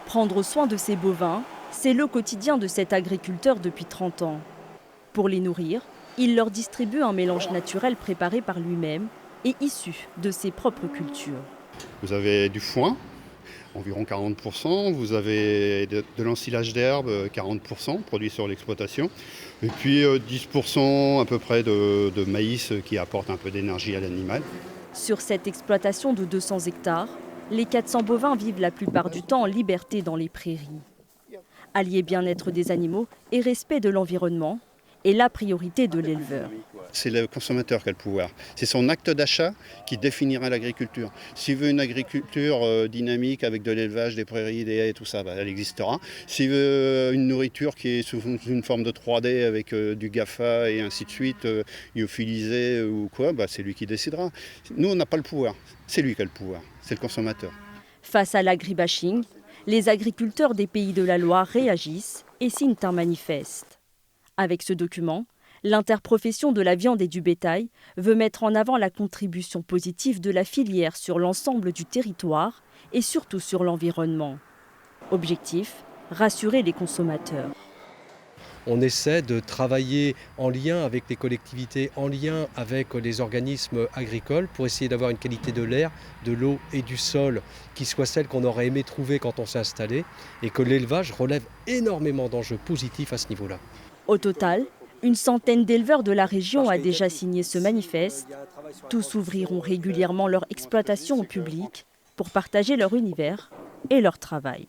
Prendre soin de ses bovins, c'est le quotidien de cet agriculteur depuis 30 ans. Pour les nourrir, il leur distribue un mélange naturel préparé par lui-même et issu de ses propres cultures. Vous avez du foin, environ 40%, vous avez de l'ensilage d'herbe, 40%, produit sur l'exploitation, et puis 10% à peu près de maïs qui apporte un peu d'énergie à l'animal. Sur cette exploitation de 200 hectares, les 400 bovins vivent la plupart du temps en liberté dans les prairies. Allier bien-être des animaux et respect de l'environnement est la priorité de l'éleveur. C'est le consommateur qui a le pouvoir. C'est son acte d'achat qui définira l'agriculture. S'il veut une agriculture dynamique avec de l'élevage, des prairies, des haies, tout ça, elle existera. S'il veut une nourriture qui est sous une forme de 3D avec du GAFA et ainsi de suite, lyophilisé ou quoi, c'est lui qui décidera. Nous, on n'a pas le pouvoir. C'est lui qui a le pouvoir. C'est le consommateur. Face à l'agribashing, les agriculteurs des Pays de la Loire réagissent et signent un manifeste. Avec ce document, l'interprofession de la viande et du bétail veut mettre en avant la contribution positive de la filière sur l'ensemble du territoire et surtout sur l'environnement. Objectif, rassurer les consommateurs. On essaie de travailler en lien avec les collectivités, en lien avec les organismes agricoles pour essayer d'avoir une qualité de l'air, de l'eau et du sol qui soit celle qu'on aurait aimé trouver quand on s'est installé et que l'élevage relève énormément d'enjeux positifs à ce niveau-là. Au total, une centaine d'éleveurs de la région a déjà signé ce manifeste. Tous ouvriront régulièrement leur exploitation au public pour partager leur univers et leur travail.